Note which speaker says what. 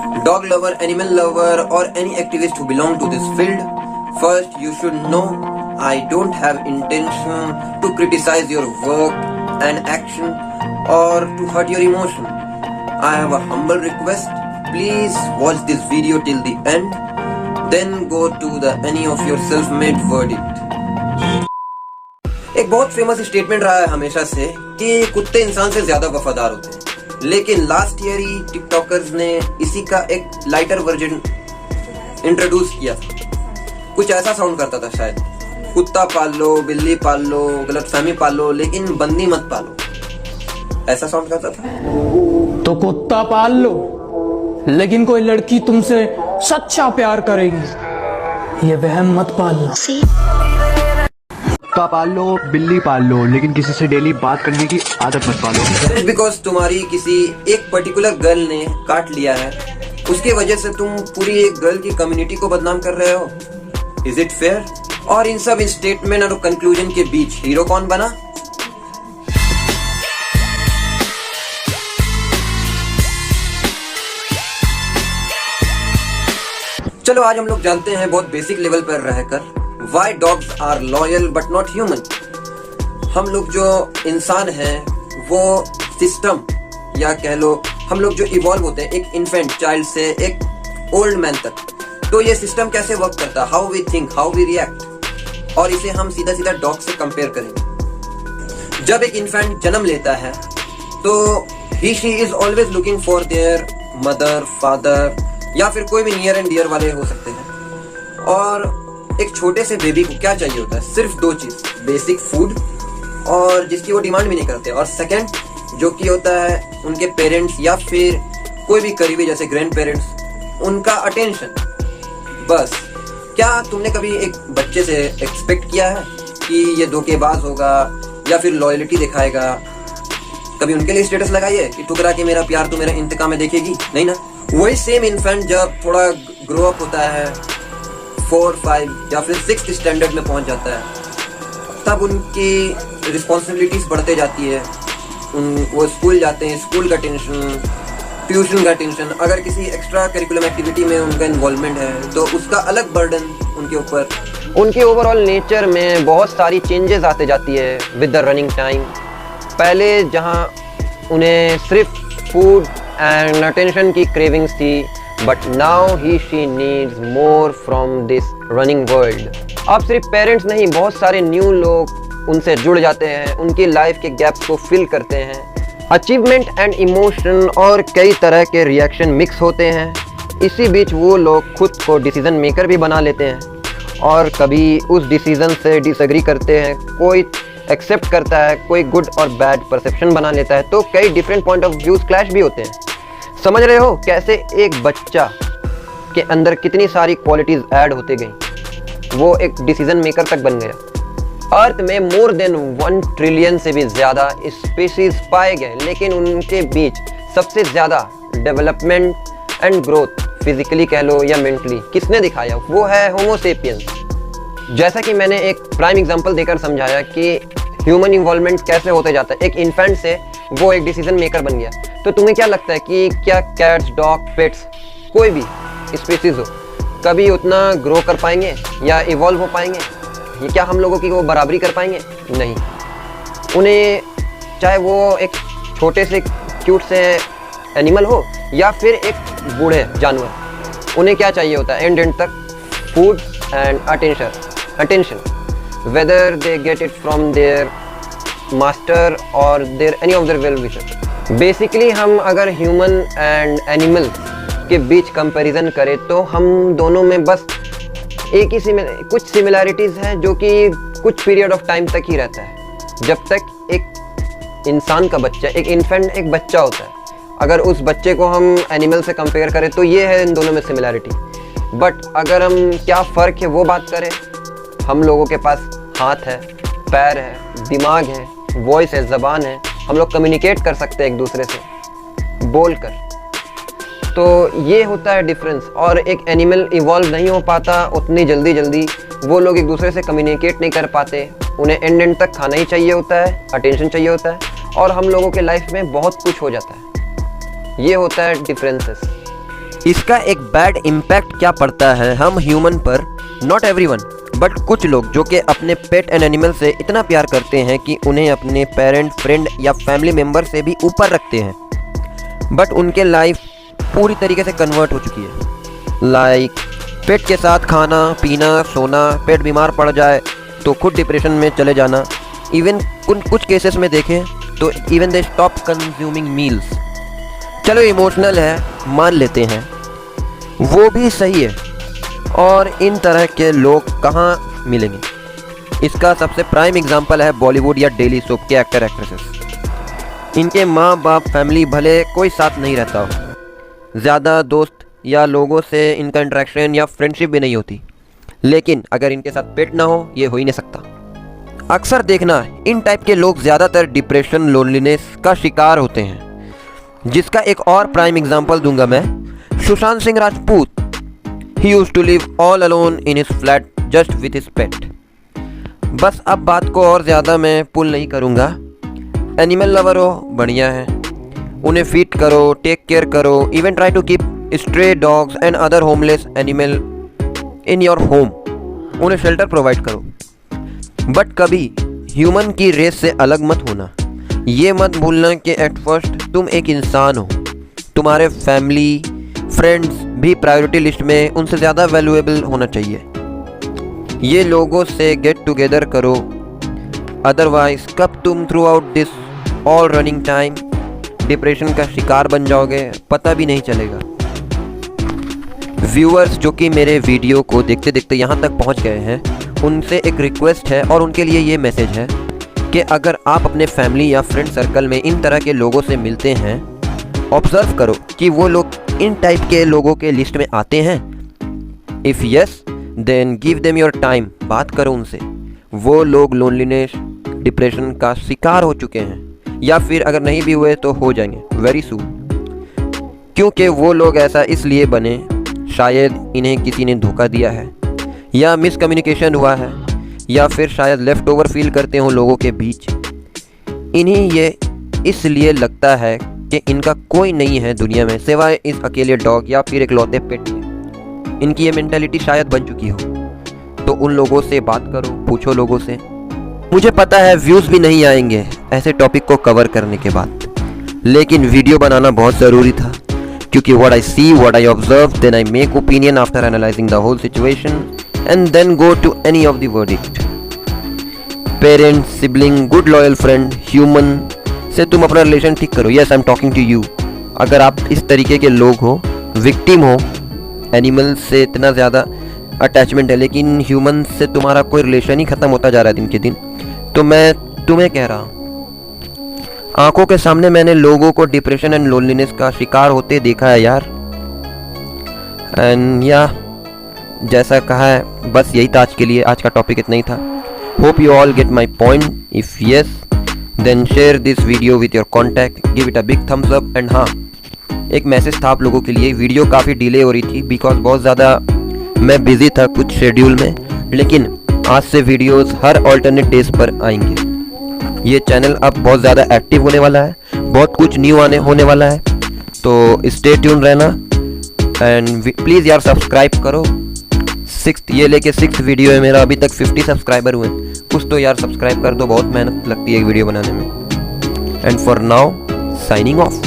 Speaker 1: dog lover, animal lover, or any activist who belong to this field, first you should know I don't have intention to criticize your work and action or to hurt your emotion. I have a humble request. Please watch this video till the end. Then go to the any of your self-made verdict. एक बहुत famous statement रहा है हमेशा से कि कुत्ते इंसान से ज्यादा वफादार होते हैं, लेकिन लास्ट ईयर ही टिकटॉकर्स ने इसी का एक लाइटर वर्जन इंट्रोड्यूस किया था। कुछ ऐसा साउंड करता था शायद, कुत्ता पाल लो, बिल्ली पाल लो, गलतफहमी पाल लो, लेकिन बंदी मत पालो, ऐसा साउंड करता था।
Speaker 2: तो कुत्ता पाल लो, लेकिन कोई लड़की तुमसे सच्चा प्यार करेगी, ये वहम मत पालना।
Speaker 3: कुत्ता पाल लो, बिल्ली पाल लो, लेकिन किसी से डेली बात करने की आदत मत पालो।
Speaker 1: बिकॉज तुम्हारी किसी एक पर्टिकुलर गर्ल ने काट लिया है, उसके वजह से तुम पूरी एक गर्ल की कम्युनिटी को बदनाम कर रहे हो। Is it fair? और इन सब स्टेटमेंट और कंक्लूजन के बीच हीरो कौन बना? चलो आज हम लोग जानते हैं बहुत बेसिक लेवल पर रहकर Why dogs are loyal but not human। हम लोग जो इंसान हैं वो सिस्टम या कह लो हम लोग जो इवॉल्व होते हैं एक इन्फेंट चाइल्ड से एक ओल्ड मैन तक, तो ये सिस्टम कैसे वर्क करता है, how we think, how we react, और इसे हम सीधा सीधा डॉग से कंपेयर करेंगे। जब एक इन्फेंट जन्म लेता है तो ही she is always looking for their mother, father या फिर कोई भी नियर एंड डियर वाले हो सकते हैं। और एक छोटे से बेबी को क्या चाहिए होता है? सिर्फ दो चीज, बेसिक फूड और जिसकी वो डिमांड भी नहीं करते, और सेकंड जो कि होता है उनके पेरेंट्स या फिर कोई भी करीबी जैसे ग्रैंड पेरेंट्स, उनका अटेंशन। बस क्या तुमने कभी एक बच्चे से एक्सपेक्ट किया है कि ये धोखेबाज होगा या फिर लॉयल्टी दिखाएगा? कभी उनके लिए स्टेटस लगाइए कि ठुकरा के मेरा प्यार तू मेरा इंतकाम में देखेगी? नहीं ना। वही सेम इन्फेंट जब थोड़ा ग्रो अप होता है, 4, 5 या फिर 6th स्टैंडर्ड में पहुंच जाता है, तब उनकी रिस्पॉन्सिबिलिटीज बढ़ते जाती है। वो स्कूल जाते हैं, स्कूल का टेंशन, ट्यूशन का टेंशन, अगर किसी एक्स्ट्रा करिकुलम एक्टिविटी में उनका इन्वॉल्वमेंट है तो उसका अलग बर्डन उनके ऊपर। उनके ओवरऑल नेचर में बहुत सारी चेंजेस आते जाती है विद द रनिंग टाइम। पहले जहाँ उन्हें सिर्फ फूड एंड अटेंशन की क्रेविंग्स थी, but now he she needs more from this running world. अब सिर्फ पेरेंट्स नहीं, बहुत सारे न्यू लोग उनसे जुड़ जाते हैं, उनकी लाइफ के गैप्स को फिल करते हैं। अचीवमेंट एंड इमोशन और कई तरह के रिएक्शन मिक्स होते हैं। इसी बीच वो लोग खुद को डिसीजन मेकर भी बना लेते हैं और कभी उस डिसीजन से डिसएग्री करते हैं। कोई एक्सेप्ट करता है, कोई गुड और बैड परसेप्शन बना लेता है, तो कई different point of views clash भी होते हैं। समझ रहे हो कैसे एक बच्चा के अंदर कितनी सारी क्वालिटीज ऐड होते गई, वो एक डिसीजन मेकर तक बन गया। अर्थ में मोर देन 1 ट्रिलियन से भी ज़्यादा स्पीशीज पाए गए, लेकिन उनके बीच सबसे ज़्यादा डेवलपमेंट एंड ग्रोथ फिजिकली कह लो या मेंटली किसने दिखाया? वो है होमो सेपियंस। जैसा कि मैंने एक प्राइम एग्जांपल देकर समझाया कि ह्यूमन इन्वॉल्वमेंट कैसे होते जाता है, एक इन्फेंट से वो एक डिसीजन मेकर बन गया। तो तुम्हें क्या लगता है कि क्या कैट्स, डॉग, पेट्स, कोई भी स्पीसीज हो, कभी उतना ग्रो कर पाएंगे या इवॉल्व हो पाएंगे? ये क्या हम लोगों की वो बराबरी कर पाएंगे? नहीं। उन्हें चाहे वो एक छोटे से क्यूट से एनिमल हो या फिर एक बूढ़े जानवर, उन्हें क्या चाहिए होता है एंड तक? Food and attention, whether they get it from their master और their any of their well wisher. Basically हम अगर ह्यूमन एंड एनिमल के बीच कंपैरिजन करें तो हम दोनों में बस एक ही कुछ सिमिलैरिटीज़ हैं जो कि कुछ पीरियड ऑफ टाइम तक ही रहता है। जब तक एक इंसान का बच्चा, एक इन्फेंट एक बच्चा होता है, अगर उस बच्चे को हम एनिमल से कंपेयर करें तो ये है इन दोनों में सिमिलैरिटी। बट अगर हम क्या फ़र्क है वो बात करें, हम लोगों के पास हाथ है, पैर है, दिमाग है, वॉइस है, ज़बान है, हम लोग कम्युनिकेट कर सकते हैं एक दूसरे से बोल कर। तो ये होता है डिफरेंस। और एक एनिमल इवॉल्व नहीं हो पाता उतनी जल्दी, वो लोग एक दूसरे से कम्युनिकेट नहीं कर पाते, उन्हें एंड तक खाना ही चाहिए होता है, अटेंशन चाहिए होता है, और हम लोगों के लाइफ में बहुत कुछ हो जाता है। ये होता है डिफरेंसेस। इसका एक बैड इम्पैक्ट क्या पड़ता है हम ह्यूमन पर, नॉट एवरीवन बट कुछ लोग जो कि अपने पेट एंड एनिमल से इतना प्यार करते हैं कि उन्हें अपने पेरेंट, फ्रेंड या फैमिली मेम्बर से भी ऊपर रखते हैं, बट उनके लाइफ पूरी तरीके से कन्वर्ट हो चुकी है। लाइक पेट के साथ खाना पीना, सोना, पेट बीमार पड़ जाए तो खुद डिप्रेशन में चले जाना। इवन कुछ केसेस में देखें तो even they stop consuming meals. चलो इमोशनल है, मान लेते हैं, वो भी सही है। और इन तरह के लोग कहाँ मिलेंगे? इसका सबसे प्राइम एग्जांपल है बॉलीवुड या डेली सोप के एक्टर एक्ट्रेसेस। इनके माँ बाप, फैमिली भले कोई साथ नहीं रहता हो, ज़्यादा दोस्त या लोगों से इनका इंटरेक्शन या फ्रेंडशिप भी नहीं होती, लेकिन अगर इनके साथ पेट ना हो ये हो ही नहीं सकता। अक्सर देखना इन टाइप के लोग ज़्यादातर डिप्रेशन, लोनलीनेस का शिकार होते हैं, जिसका एक और प्राइम एग्जांपल दूंगा मैं, Sushant Singh Rajput. He used to live all alone in his flat just with his pet. बस अब बात को और ज़्यादा मैं पुल नहीं करूँगा। एनिमल लवर हो, बढ़िया है, उन्हें फीड करो, टेक केयर करो, even try to keep stray dogs and other homeless animal in your home, उन्हें शेल्टर प्रोवाइड करो। बट कभी ह्यूमन की रेस से अलग मत होना। ये मत भूलना कि एट फर्स्ट तुम एक इंसान हो, तुम्हारे फैमिली, फ्रेंड्स भी प्रायोरिटी लिस्ट में उनसे ज़्यादा वैल्यूएबल होना चाहिए। ये लोगों से गेट टुगेदर करो, अदरवाइज कब तुम through out this all running time depression का शिकार बन जाओगे पता भी नहीं चलेगा। व्यूअर्स जो कि मेरे वीडियो को देखते देखते यहाँ तक पहुँच गए हैं, उनसे एक रिक्वेस्ट है और उनके लिए ये मैसेज है कि अगर आप अपने फैमिली या फ्रेंड सर्कल में इन तरह के लोगों से मिलते हैं, ऑब्जर्व करो कि वो लोग इन टाइप के लोगों के लिस्ट में आते हैं। If yes then give them your time, बात करो उनसे। वो लोग लोनलीनेस, डिप्रेशन का शिकार हो चुके हैं, या फिर अगर नहीं भी हुए तो हो जाएंगे वेरी सून, क्योंकि वो लोग ऐसा इसलिए बने, शायद इन्हें किसी ने धोखा दिया है या मिसकम्युनिकेशन हुआ है, या फिर शायद लेफ़्ट ओवर फील करते हो लोगों के बीच। इन्हें ये इसलिए लगता है कि इनका कोई नहीं है दुनिया में सिवाय इस अकेले डॉग या फिर एक लौते पेट के। इनकी ये मेंटालिटी शायद बन चुकी हो। तो उन लोगों से बात करो, पूछो लोगों से। मुझे पता है व्यूज़ भी नहीं आएंगे ऐसे टॉपिक को कवर करने के बाद, लेकिन वीडियो बनाना बहुत ज़रूरी था, क्योंकि what I see, what I observe, then I make opinion after analyzing the whole situation and then go to any of the verdict. Parent, sibling, good loyal friend, human से तुम अपना रिलेशन ठीक करो। Yes, I'm talking to you. अगर आप इस तरीके के लोग हो, विक्टिम हो, एनिमल से इतना ज़्यादा अटैचमेंट है लेकिन ह्यूमन से तुम्हारा कोई रिलेशन ही ख़त्म होता जा रहा है दिन के दिन, तो मैं तुम्हें कह रहा हूँ, आंखों के सामने मैंने लोगों को डिप्रेशन एंड लोनलीनेस का शिकार होते देखा है यार। एंड या जैसा कहा है, बस यही था आज के लिए। आज का टॉपिक इतना ही था। Hope you all get my point. If yes then share this video with your contact, give it a big thumbs up. And हाँ, एक मैसेज था आप लोगों के लिए। वीडियो काफ़ी डिले हो रही थी बिकॉज बहुत ज़्यादा मैं बिज़ी था कुछ शेड्यूल में, लेकिन आज से वीडियोज़ हर ऑल्टरनेट डेज पर आएंगे। ये चैनल अब बहुत ज़्यादा एक्टिव होने वाला है, बहुत कुछ न्यू होने वाला है, तो स्टे ट्यून रहना। एंड प्लीज़ यार सब्सक्राइब करो। ये लेके 6th वीडियो है मेरा, अभी तक 50 सब्सक्राइबर हुए। कुछ तो यार सब्सक्राइब कर दो, बहुत मेहनत लगती है एक वीडियो बनाने में। And for now signing off.